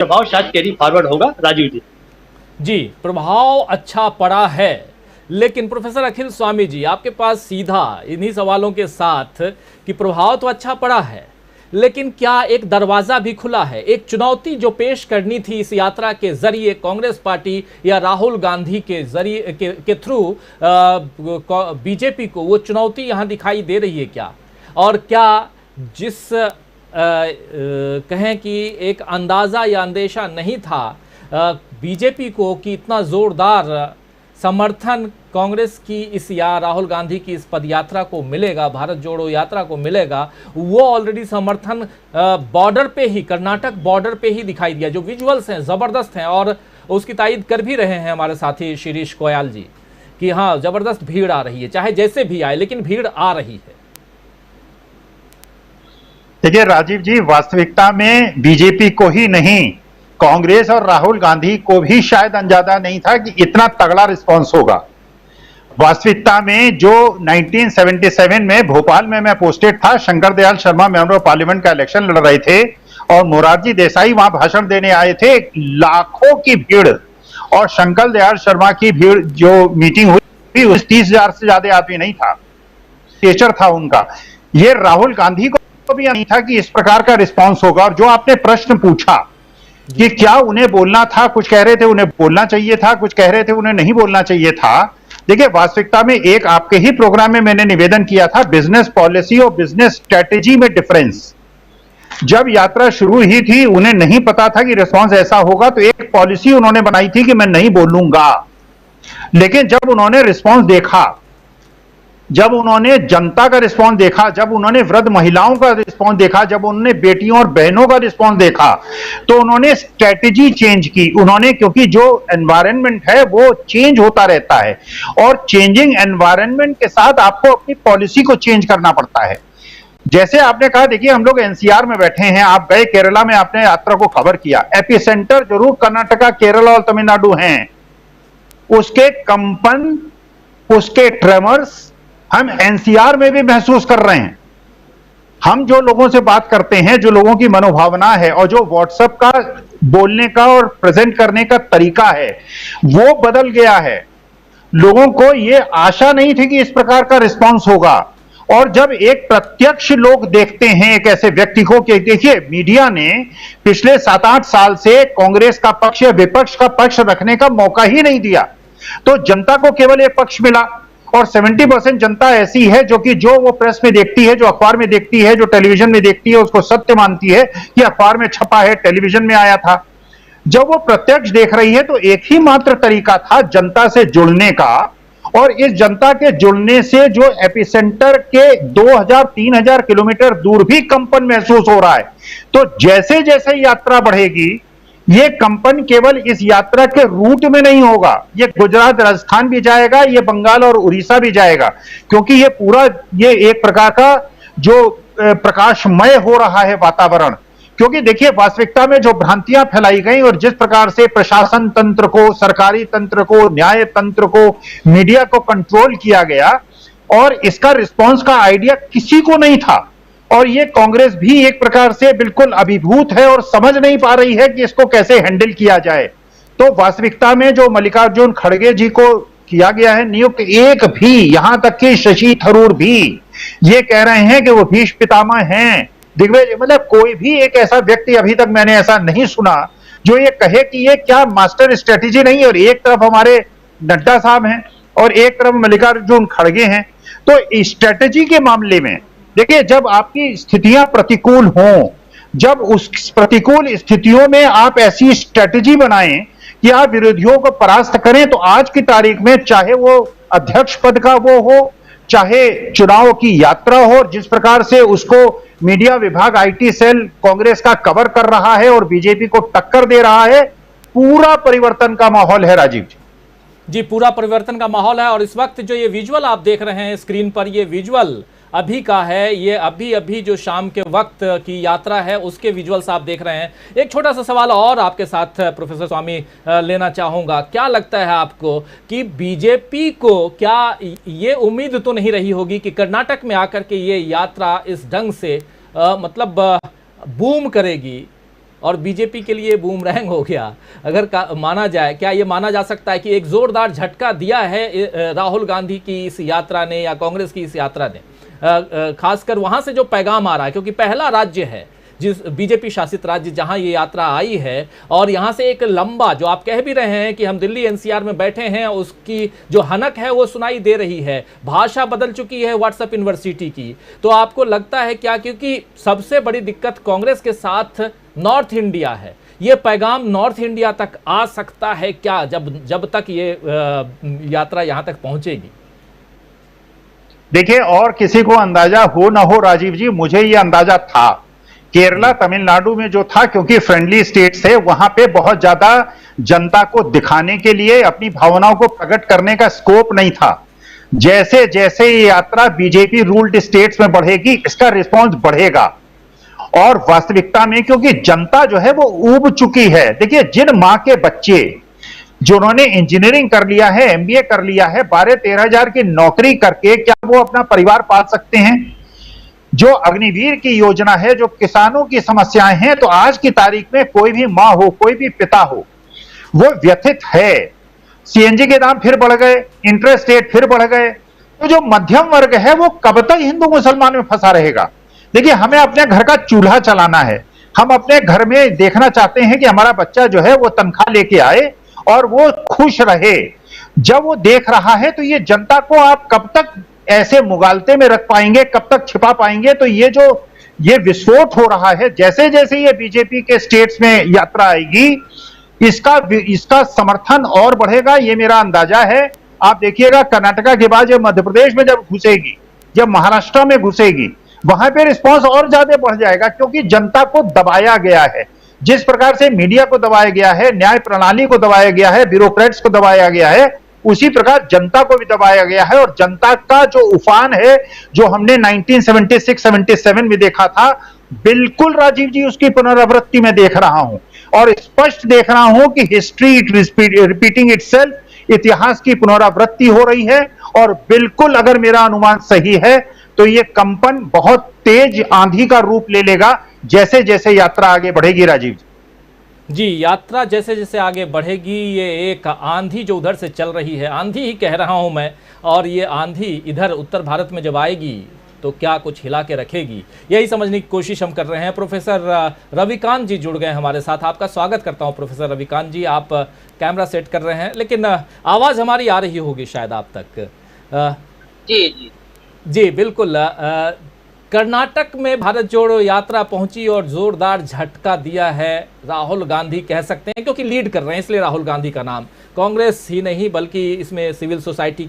प्रभाव शायद carry forward होगा। राजीव जी जी, प्रभाव अच्छा पड़ा है, लेकिन प्रोफेसर अखिल स्वामी जी आपके पास सीधा इन्हीं सवालों के साथ कि प्रभाव तो अच्छा पड़ा है, लेकिन क्या एक दरवाजा भी खुला है? एक चुनौती जो पेश करनी थी इस यात्रा के जरिए कांग्रेस पार्टी या राहुल गांधी के जरिए के थ्रू बीजेपी को, वो चुनौती यहां दिखाई दे रही है क्या? और क्या जिस कहें कि एक अंदाजा या अंदेशा नहीं था बीजेपी को कि इतना जोरदार समर्थन कांग्रेस की इस या राहुल गांधी की इस पदयात्रा को मिलेगा, भारत जोड़ो यात्रा को मिलेगा, वो ऑलरेडी समर्थन बॉर्डर पे ही, कर्नाटक बॉर्डर पे ही दिखाई दिया। जो विजुअल्स हैं जबरदस्त हैं और उसकी तायद कर भी रहे हैं हमारे साथी शिरीष कोयाल जी कि हाँ जबरदस्त भीड़ आ रही है, चाहे जैसे भी आए लेकिन भीड़ आ रही है। देखिए राजीव जी, वास्तविकता में बीजेपी को ही नहीं, कांग्रेस और राहुल गांधी को भी शायद अंदाजा नहीं था कि इतना तगड़ा रिस्पांस होगा। वास्तविकता में जो 1977 में भोपाल में मैं पोस्टेड था, Shankar Dayal Sharma member of parliament का इलेक्शन लड़ रहे थे और मोरारजी देसाई वहां भाषण देने आए थे। लाखों की भीड़ और शंकर दयाल शर्मा की भीड़, जो मीटिंग हुई उस 30,000 से ज्यादा आदमी नहीं था, टीचर था उनका। ये राहुल गांधी को भी नहीं था कि इस प्रकार का रिस्पांस होगा। और जो आपने प्रश्न पूछा कि क्या उन्हें बोलना था, कुछ कह रहे थे उन्हें बोलना चाहिए था, कुछ कह रहे थे उन्हें नहीं बोलना चाहिए था। देखिए वास्तविकता में एक आपके ही प्रोग्राम में मैंने निवेदन किया था, बिजनेस पॉलिसी और बिजनेस स्ट्रेटेजी में डिफरेंस। जब यात्रा शुरू हुई थी उन्हें नहीं पता था कि रिस्पांस ऐसा होगा, तो एक पॉलिसी उन्होंने बनाई थी कि मैं नहीं बोलूंगा। लेकिन जब उन्होंने रिस्पांस देखा, जब उन्होंने जनता का रिस्पांस देखा, जब उन्होंने वृद्ध महिलाओं का रिस्पांस देखा, जब उन्होंने बेटियों और बहनों का रिस्पांस देखा, तो उन्होंने स्ट्रेटेजी चेंज की। उन्होंने, क्योंकि जो एनवायरनमेंट है वो चेंज होता रहता है और चेंजिंग एनवायरनमेंट के साथ आपको अपनी पॉलिसी को चेंज करना पड़ता है। जैसे आपने कहा, देखिए हम लोग एनसीआर में बैठे हैं, आप गए केरला में, आपने यात्रा को कवर किया। एपिसेंटर जरूर कर्नाटका, केरला और तमिलनाडु हैं। उसके कंपन, उसके ट्रेमर्स हम एनसीआर में भी महसूस कर रहे हैं। हम जो लोगों से बात करते हैं, जो लोगों की मनोभावना है और जो व्हाट्सएप का बोलने का और प्रेजेंट करने का तरीका है वो बदल गया है। लोगों को यह आशा नहीं थी कि इस प्रकार का रिस्पांस होगा। और जब एक प्रत्यक्ष लोग देखते हैं एक ऐसे व्यक्ति को कि देखिए मीडिया ने पिछले 7-8 साल से कांग्रेस का पक्ष या विपक्ष का पक्ष रखने का मौका ही नहीं दिया, तो जनता को केवल एक पक्ष मिला। और 70% जनता ऐसी है जो कि जो वो प्रेस में देखती है, जो अखबार में देखती है, जो टेलीविजन में देखती है, उसको सत्य मानती है कि अखबार में छपा है, टेलीविजन में आया था। जब वो प्रत्यक्ष देख रही है तो एक ही मात्र तरीका था जनता से जुड़ने का, और इस जनता के जुड़ने से जो एपिसेंटर के 2000-3000 किलोमीटर दूर भी कंपन महसूस हो रहा है। तो जैसे जैसे यात्रा बढ़ेगी, ये कंपन केवल इस यात्रा के रूट में नहीं होगा, ये गुजरात, राजस्थान भी जाएगा, ये बंगाल और उड़ीसा भी जाएगा, क्योंकि ये पूरा ये एक प्रकार का जो प्रकाशमय हो रहा है वातावरण। क्योंकि देखिए वास्तविकता में जो भ्रांतियां फैलाई गई और जिस प्रकार से प्रशासन तंत्र को, सरकारी तंत्र को, न्याय तंत्र को, मीडिया को कंट्रोल किया गया, और इसका रिस्पांस का आइडिया किसी को नहीं था। और ये कांग्रेस भी एक प्रकार से बिल्कुल अभिभूत है और समझ नहीं पा रही है कि इसको कैसे हैंडल किया जाए। तो वास्तविकता में जो मल्लिकार्जुन खड़गे जी को किया गया है नियुक्त, एक भी, यहां तक कि शशि थरूर भी ये कह रहे हैं कि वो भीष्म पितामह हैं, दिग्विजय, मतलब कोई भी एक ऐसा व्यक्ति अभी तक मैंने ऐसा नहीं सुना जो ये कहे कि ये क्या मास्टर स्ट्रेटेजी नहीं है। और एक तरफ हमारे नड्डा साहब हैं और एक तरफ मल्लिकार्जुन खड़गे हैं। तो स्ट्रेटेजी के मामले में देखिए, जब आपकी स्थितियां प्रतिकूल हों, जब उस प्रतिकूल स्थितियों में आप ऐसी स्ट्रेटेजी बनाएं कि आप विरोधियों को परास्त करें, तो आज की तारीख में चाहे वो अध्यक्ष पद का वो हो, चाहे चुनाव की यात्रा हो, जिस प्रकार से उसको मीडिया विभाग, आईटी सेल कांग्रेस का कवर कर रहा है और बीजेपी को टक्कर दे रहा है, पूरा परिवर्तन का माहौल है राजीव जी। जी, पूरा परिवर्तन का माहौल है। और इस वक्त जो ये विजुअल आप देख रहे हैं स्क्रीन पर, ये विजुअल अभी का है, ये अभी जो शाम के वक्त की यात्रा है उसके विजुअल्स आप देख रहे हैं। एक छोटा सा सवाल और आपके साथ प्रोफेसर स्वामी लेना चाहूँगा, क्या लगता है आपको कि बीजेपी को क्या ये उम्मीद तो नहीं रही होगी कि कर्नाटक में आकर के ये यात्रा इस ढंग से मतलब बूम करेगी, और बीजेपी के लिए बूमरैंग हो गया, अगर माना जाए, क्या ये माना जा सकता है कि एक जोरदार झटका दिया है राहुल गांधी की इस यात्रा ने या कांग्रेस की इस यात्रा ने, खासकर वहां से जो पैगाम आ रहा है, क्योंकि पहला राज्य है जिस बीजेपी शासित राज्य जहां ये यात्रा आई है, और यहां से एक लंबा, जो आप कह भी रहे हैं कि हम दिल्ली एनसीआर में बैठे हैं, उसकी जो हनक है वो सुनाई दे रही है, भाषा बदल चुकी है व्हाट्सएप यूनिवर्सिटी की। तो आपको लगता है क्या, क्योंकि सबसे बड़ी दिक्कत कांग्रेस के साथ नॉर्थ इंडिया है, ये पैगाम नॉर्थ इंडिया तक आ सकता है क्या, जब तक ये यात्रा यहां तक पहुंचेगी? देखिए, और किसी को अंदाजा हो ना हो राजीव जी, मुझे ये अंदाजा था। केरला, तमिलनाडु में जो था, क्योंकि फ्रेंडली स्टेट्स है, वहां पे बहुत ज्यादा जनता को दिखाने के लिए, अपनी भावनाओं को प्रकट करने का स्कोप नहीं था। जैसे जैसे ये यात्रा बीजेपी रूल्ड स्टेट्स में बढ़ेगी, इसका रिस्पॉन्स बढ़ेगा। और वास्तविकता में क्योंकि जनता जो है वो ऊब चुकी है। देखिए, जिन मां के बच्चे जिन्होंने इंजीनियरिंग कर लिया है, एमबीए कर लिया है, 12-13 हजार की नौकरी करके क्या वो अपना परिवार पाल सकते हैं? जो अग्निवीर की योजना है, जो किसानों की समस्याएं हैं, तो आज की तारीख में कोई भी मां हो, कोई भी पिता हो, वो व्यथित है। सीएनजी के दाम फिर बढ़ गए, इंटरेस्ट रेट फिर बढ़ गए, तो जो मध्यम वर्ग है वो कब तक हिंदू मुसलमान में फंसा रहेगा? देखिए, हमें अपने घर का चूल्हा चलाना है, हम अपने घर में देखना चाहते हैं कि हमारा बच्चा जो है वो तनख्वाह लेके आए और वो खुश रहे। जब वो देख रहा है तो ये जनता को आप कब तक ऐसे मुगालते में रख पाएंगे, कब तक छिपा पाएंगे? तो ये विस्फोट हो रहा है, जैसे जैसे ये बीजेपी के स्टेट्स में यात्रा आएगी, इसका समर्थन और बढ़ेगा, ये मेरा अंदाजा है। आप देखिएगा, कर्नाटका के बाद जब मध्य प्रदेश में जब घुसेगी, जब महाराष्ट्र में घुसेगी, वहां पे रिस्पॉन्स और ज्यादा बढ़ जाएगा, क्योंकि जनता को दबाया गया है। जिस प्रकार से मीडिया को दबाया गया है, न्याय प्रणाली को दबाया गया है, ब्यूरोक्रेट्स को दबाया गया है, उसी प्रकार जनता को भी दबाया गया है। और जनता का जो उफान है, जो हमने 1976-77 में देखा था, बिल्कुल राजीव जी उसकी पुनरावृत्ति में देख रहा हूं, और स्पष्ट देख रहा हूं कि हिस्ट्री रिपीटिंग इटसेल्फ, इतिहास की पुनरावृत्ति हो रही है। और बिल्कुल अगर मेरा अनुमान सही है तो ये कंपन बहुत तेज आंधी का रूप ले लेगा जैसे जैसे यात्रा आगे बढ़ेगी राजीव जी। यात्रा जैसे जैसे आगे बढ़ेगी, ये एक आंधी जो उधर से चल रही है, आंधी ही कह रहा हूं मैं, और ये आंधी इधर उत्तर भारत में जब आएगी तो क्या कुछ हिला के रखेगी, यही समझने की कोशिश हम कर रहे हैं। प्रोफेसर रविकांत जी जुड़ गए हमारे साथ, आपका स्वागत करता हूं प्रोफेसर रविकांत जी। आप कैमरा सेट कर रहे हैं, लेकिन आवाज़ हमारी आ रही होगी शायद आप तक। जी बिल्कुल। कर्नाटक में भारत जोड़ो यात्रा पहुंची और जोरदार झटका दिया है राहुल गांधी, कह सकते हैं, क्योंकि लीड कर रहे हैं इसलिए राहुल गांधी का नाम, कांग्रेस ही नहीं बल्कि इसमें सिविल सोसाइटी के